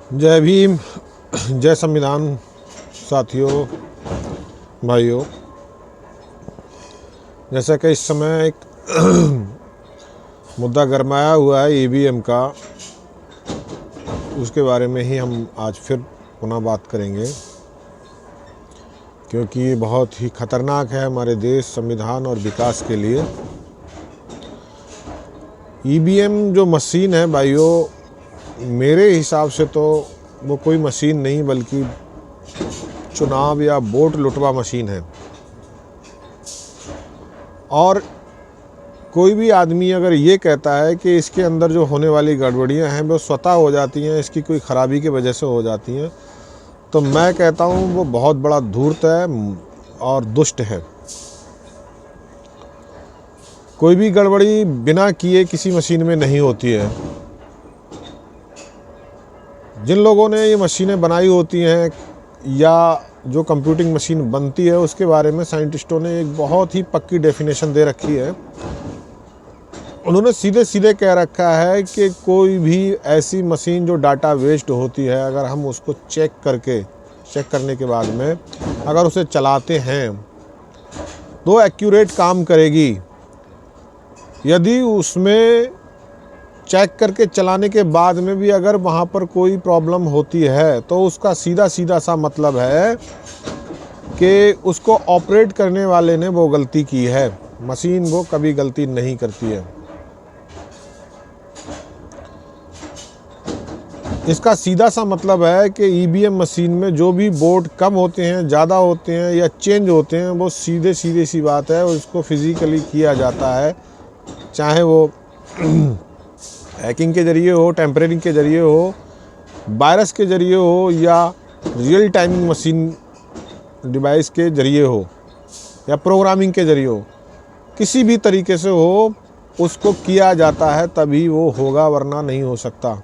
जय भीम, जय संविधान। साथियों, भाइयों, जैसा कि इस समय एक मुद्दा गरमाया हुआ है ईवीएम का, उसके बारे में ही हम आज फिर पुनः बात करेंगे, क्योंकि ये बहुत ही खतरनाक है हमारे देश, संविधान और विकास के लिए। ईवीएम जो मशीन है भाइयों, मेरे हिसाब से तो वो कोई मशीन नहीं बल्कि चुनाव या वोट लुटवा मशीन है। और कोई भी आदमी अगर ये कहता है कि इसके अंदर जो होने वाली गड़बड़ियां हैं वो स्वतः हो जाती हैं, इसकी कोई ख़राबी की वजह से हो जाती हैं, तो मैं कहता हूँ वो बहुत बड़ा धूर्त है और दुष्ट है। कोई भी गड़बड़ी बिना किए किसी मशीन में नहीं होती है। जिन लोगों ने ये मशीनें बनाई होती हैं या जो कंप्यूटिंग मशीन बनती है, उसके बारे में साइंटिस्टों ने एक बहुत ही पक्की डेफिनेशन दे रखी है। उन्होंने सीधे सीधे कह रखा है कि कोई भी ऐसी मशीन जो डाटा वेस्ट होती है, अगर हम उसको चेक करने के बाद में अगर उसे चलाते हैं तो एक्यूरेट काम करेगी। यदि उसमें चेक करके चलाने के बाद में भी अगर वहाँ पर कोई प्रॉब्लम होती है तो उसका सीधा सीधा सा मतलब है कि उसको ऑपरेट करने वाले ने वो गलती की है। मशीन वो कभी गलती नहीं करती है। इसका सीधा सा मतलब है कि ईवीएम मशीन में जो भी वोट कम होते हैं, ज़्यादा होते हैं या चेंज होते हैं, वो सीधे सी बात है, उसको फिज़िकली किया जाता है। चाहे वो हैकिंग के ज़रिए हो, टेम्परिंग के ज़रिए हो, वायरस के ज़रिए हो, या रियल टाइमिंग मशीन डिवाइस के ज़रिए हो, या प्रोग्रामिंग के ज़रिए हो, किसी भी तरीके से हो, उसको किया जाता है तभी वो होगा, वरना नहीं हो सकता।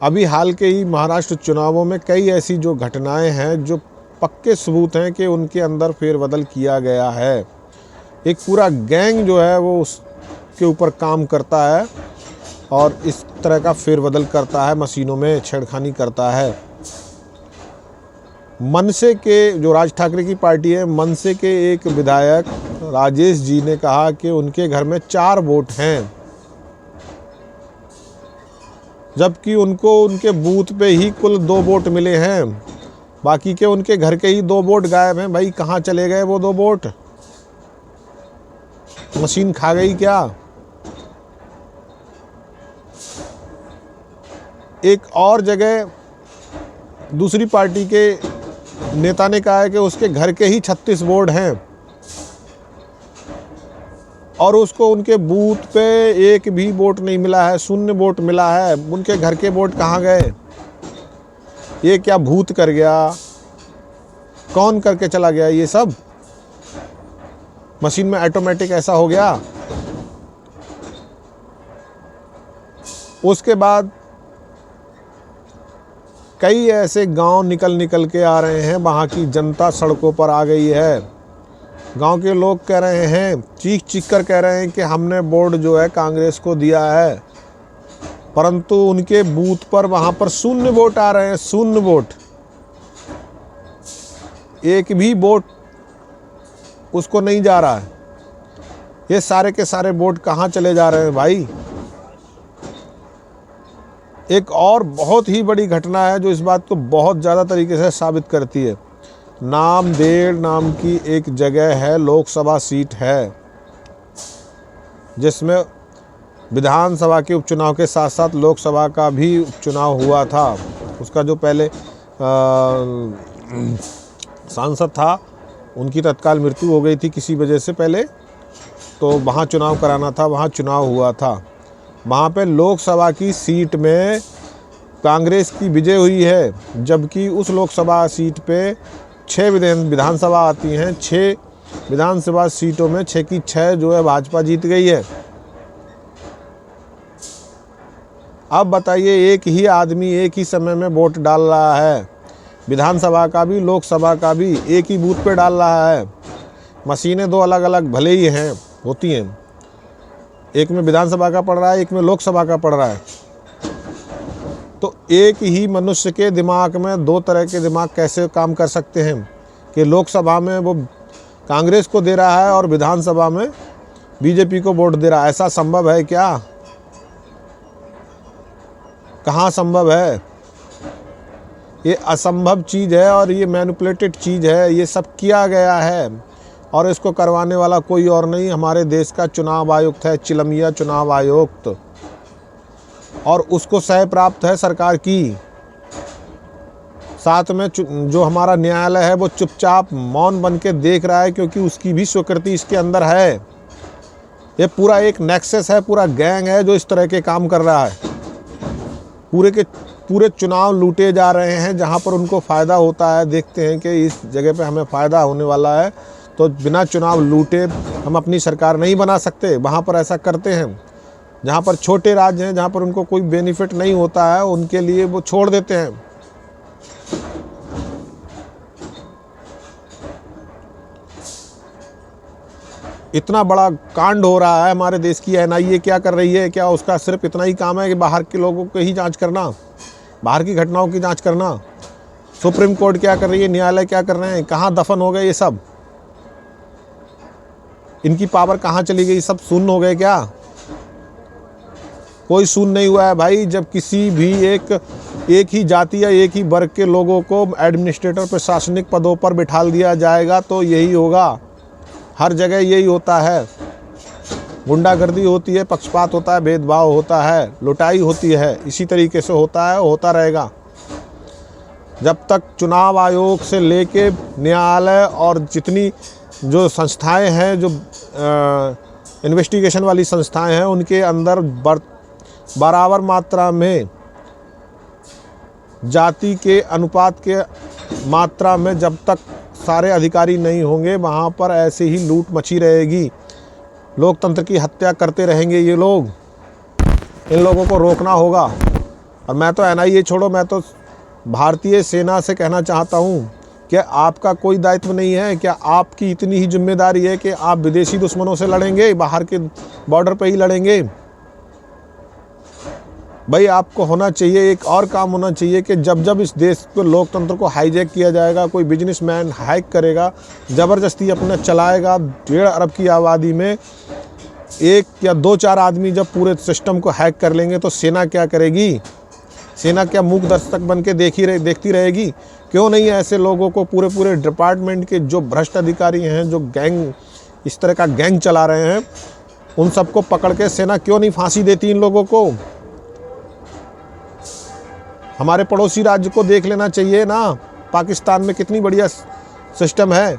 अभी हाल के ही महाराष्ट्र चुनावों में कई ऐसी जो घटनाएं हैं जो पक्के सबूत हैं कि उनके अंदर फेरबदल किया गया है। एक पूरा गैंग जो है वो उसके ऊपर काम करता है और इस तरह का फेरबदल करता है, मशीनों में छेड़खानी करता है। मनसे के, जो राज ठाकरे की पार्टी है, मनसे के एक विधायक राजेश जी ने कहा कि उनके घर में 4 वोट हैं, जबकि उनको उनके बूथ पे ही कुल 2 वोट मिले हैं। बाकी के उनके घर के ही 2 वोट गायब हैं। भाई कहाँ चले गए वो 2 वोट? मशीन खा गई क्या? एक और जगह दूसरी पार्टी के नेता ने कहा है कि उसके घर के ही 36 वोट हैं और उसको उनके बूथ पे एक भी वोट नहीं मिला है, 0 वोट मिला है। उनके घर के वोट कहाँ गए? ये क्या भूत कर गया? कौन करके चला गया? ये सब मशीन में ऑटोमेटिक ऐसा हो गया। उसके बाद कई ऐसे गांव निकल के आ रहे हैं, वहाँ की जनता सड़कों पर आ गई है। गांव के लोग कह रहे हैं, चीख कर कह रहे हैं कि हमने वोट जो है कांग्रेस को दिया है, परंतु उनके बूथ पर वहाँ पर 0 वोट आ रहे हैं, 0 वोट। एक भी वोट उसको नहीं जा रहा है। ये सारे के सारे वोट कहाँ चले जा रहे हैं भाई? एक और बहुत ही बड़ी घटना है जो इस बात को बहुत ज़्यादा तरीके से साबित करती है। नामदेड़ नाम की एक जगह है, लोकसभा सीट है, जिसमें विधानसभा के उपचुनाव के साथ साथ लोकसभा का भी उपचुनाव हुआ था। उसका जो पहले सांसद था, उनकी तत्काल मृत्यु हो गई थी किसी वजह से पहले, तो वहाँ चुनाव कराना था, वहाँ चुनाव हुआ था। वहाँ पे लोकसभा की सीट में कांग्रेस की विजय हुई है, जबकि उस लोकसभा सीट पे 6 विधानसभा आती हैं। 6 विधानसभा सीटों में 6 की 6 जो है भाजपा जीत गई है। अब बताइए, एक ही आदमी एक ही समय में वोट डाल रहा है, विधानसभा का भी लोकसभा का भी, एक ही बूथ पे डाल रहा है। मशीनें 2 अलग अलग भले ही हैं, होती हैं, एक में विधानसभा का पड़ रहा है, एक में लोकसभा का पड़ रहा है। तो एक ही मनुष्य के दिमाग में दो तरह के दिमाग कैसे काम कर सकते हैं कि लोकसभा में वो कांग्रेस को दे रहा है और विधानसभा में बीजेपी को वोट दे रहा है? ऐसा संभव है क्या? कहाँ संभव है? ये असंभव चीज़ है और ये मैनिपुलेटेड चीज़ है। ये सब किया गया है और इसको करवाने वाला कोई और नहीं, हमारे देश का चुनाव आयुक्त है, चिलमिया चुनाव आयुक्त, और उसको सह प्राप्त है सरकार की। साथ में जो हमारा न्यायालय है वो चुपचाप मौन बन के देख रहा है, क्योंकि उसकी भी स्वीकृति इसके अंदर है। ये पूरा एक नेक्सस है, पूरा गैंग है जो इस तरह के काम कर रहा है। पूरे के पूरे चुनाव लूटे जा रहे हैं जहां पर उनको फ़ायदा होता है। देखते हैं कि इस जगह पे हमें फ़ायदा होने वाला है तो बिना चुनाव लूटे हम अपनी सरकार नहीं बना सकते, वहाँ पर ऐसा करते हैं। जहाँ पर छोटे राज्य हैं, जहाँ पर उनको कोई बेनिफिट नहीं होता है, उनके लिए वो छोड़ देते हैं। इतना बड़ा कांड हो रहा है हमारे देश की एनआईए क्या कर रही है? क्या उसका सिर्फ इतना ही काम है कि बाहर के लोगों को ही जांच करना, बाहर की घटनाओं की जांच करना? सुप्रीम कोर्ट क्या कर रही है? न्यायालय क्या कर रहे हैं? कहाँ दफन हो गए ये सब? इनकी पावर कहाँ चली गई? सब शून्य हो गए क्या? कोई शून्य नहीं हुआ है भाई। जब किसी भी एक ही जाति या एक ही वर्ग के लोगों को एडमिनिस्ट्रेटर प्रशासनिक पदों पर बिठा दिया जाएगा तो यही होगा। हर जगह यही होता है। गुंडागर्दी होती है, पक्षपात होता है, भेदभाव होता है, लुटाई होती है। इसी तरीके से होता है, होता रहेगा जब तक चुनाव आयोग से लेके न्यायालय और जितनी जो संस्थाएं हैं, जो इन्वेस्टिगेशन वाली संस्थाएं हैं, उनके अंदर बराबर मात्रा में जाति के अनुपात के मात्रा में जब तक सारे अधिकारी नहीं होंगे, वहाँ पर ऐसे ही लूट मची रहेगी। लोकतंत्र की हत्या करते रहेंगे ये लोग। इन लोगों को रोकना होगा। और मैं तो एनआईए छोड़ो, मैं तो भारतीय सेना से कहना चाहता हूँ कि आपका कोई दायित्व नहीं है? क्या आपकी इतनी ही जिम्मेदारी है कि आप विदेशी दुश्मनों से लड़ेंगे, बाहर के बॉर्डर पे ही लड़ेंगे? भाई आपको होना चाहिए, एक और काम होना चाहिए कि जब जब इस देश को लोकतंत्र को हाईजैक किया जाएगा, कोई बिजनेसमैन हाइक करेगा, ज़बरदस्ती अपने चलाएगा, 1.5 अरब की आबादी में एक या 2-4 आदमी जब पूरे सिस्टम को हैक कर लेंगे तो सेना क्या करेगी? सेना क्या मूक दर्शक बन के देखती रहेगी? क्यों नहीं ऐसे लोगों को, पूरे डिपार्टमेंट के जो भ्रष्ट अधिकारी हैं, जो गैंग इस तरह का गैंग चला रहे हैं, उन सबको पकड़ के सेना क्यों नहीं फांसी देती इन लोगों को? हमारे पड़ोसी राज्य को देख लेना चाहिए ना, पाकिस्तान में कितनी बढ़िया सिस्टम है।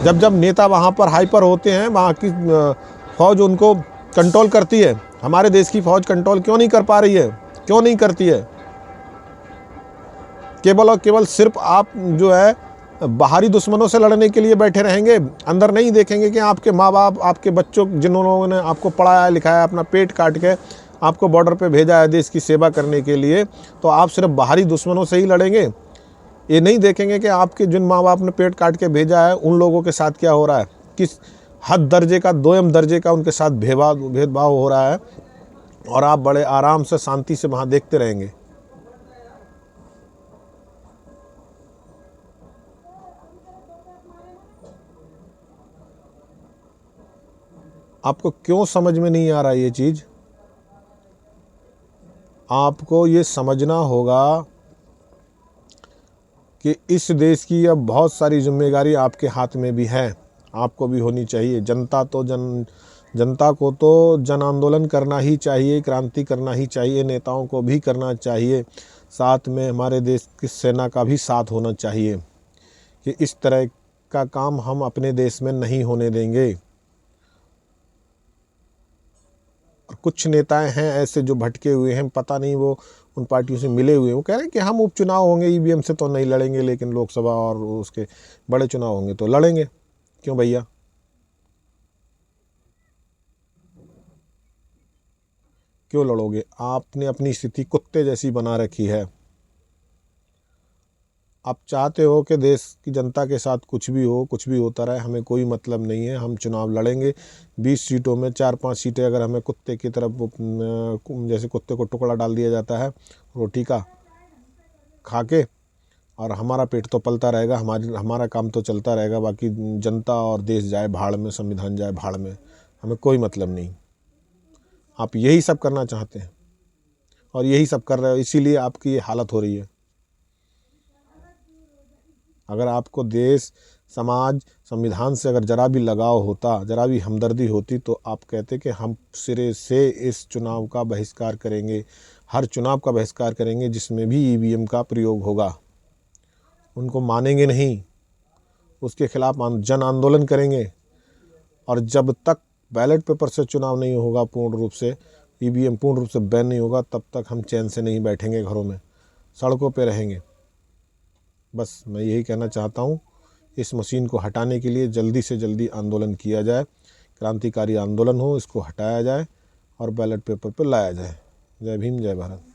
जब जब नेता वहाँ पर हाइपर होते हैं, वहाँ की फौज उनको कंट्रोल करती है। हमारे देश की फौज कंट्रोल क्यों नहीं कर पा रही है? क्यों नहीं करती है? केवल और केवल सिर्फ आप जो है बाहरी दुश्मनों से लड़ने के लिए बैठे रहेंगे, अंदर नहीं देखेंगे कि आपके माँ बाप, आपके बच्चों, जिन्होंने आपको पढ़ाया लिखाया, अपना पेट काट के आपको बॉर्डर पे भेजा है देश की सेवा करने के लिए, तो आप सिर्फ बाहरी दुश्मनों से ही लड़ेंगे? ये नहीं देखेंगे कि आपके जिन माँ बाप ने पेट काट के भेजा है, उन लोगों के साथ क्या हो रहा है, किस हद दर्जे का, दोयम दर्जे का उनके साथ भेदभाव हो रहा है, और आप बड़े आराम से शांति से वहाँ देखते रहेंगे। आपको क्यों समझ में नहीं आ रहा ये चीज़? आपको ये समझना होगा कि इस देश की अब बहुत सारी जिम्मेदारी आपके हाथ में भी है, आपको भी होनी चाहिए। जनता को तो जन आंदोलन करना ही चाहिए, क्रांति करना ही चाहिए, नेताओं को भी करना चाहिए, साथ में हमारे देश की सेना का भी साथ होना चाहिए कि इस तरह का काम हम अपने देश में नहीं होने देंगे। और कुछ नेताएं हैं ऐसे जो भटके हुए हैं, पता नहीं वो उन पार्टियों से मिले हुए हैं, वो कह रहे हैं कि हम उपचुनाव होंगे, ईवीएम से तो नहीं लड़ेंगे, लेकिन लोकसभा और उसके बड़े चुनाव होंगे तो लड़ेंगे। क्यों भैया? क्यों लड़ोगे? आपने अपनी स्थिति कुत्ते जैसी बना रखी है। आप चाहते हो कि देश की जनता के साथ कुछ भी हो, कुछ भी होता रहे, हमें कोई मतलब नहीं है। हम चुनाव लड़ेंगे 20 सीटों में 4-5 सीटें अगर हमें कुत्ते की तरफ जैसे कुत्ते को टुकड़ा डाल दिया जाता है रोटी का खा के, और हमारा पेट तो पलता रहेगा, हमारा काम तो चलता रहेगा, बाकी जनता और देश जाए भाड़ में, संविधान जाए भाड़ में, हमें कोई मतलब नहीं। आप यही सब करना चाहते हैं और यही सब कर रहे हो, इसीलिए आपकी ये हालत हो रही है। अगर आपको देश, समाज, संविधान से अगर जरा भी लगाव होता, जरा भी हमदर्दी होती, तो आप कहते कि हम सिरे से इस चुनाव का बहिष्कार करेंगे, हर चुनाव का बहिष्कार करेंगे जिसमें भी ईवीएम का प्रयोग होगा। उनको मानेंगे नहीं, उसके खिलाफ जन आंदोलन करेंगे। और जब तक बैलेट पेपर से चुनाव नहीं होगा, पूर्ण रूप से ईवीएम पूर्ण रूप से बैन नहीं होगा, तब तक हम चैन से नहीं बैठेंगे घरों में, सड़कों पे रहेंगे। बस मैं यही कहना चाहता हूँ, इस मशीन को हटाने के लिए जल्दी से जल्दी आंदोलन किया जाए, क्रांतिकारी आंदोलन हो, इसको हटाया जाए और बैलेट पेपर पर लाया जाए। जय भीम, जय भारत।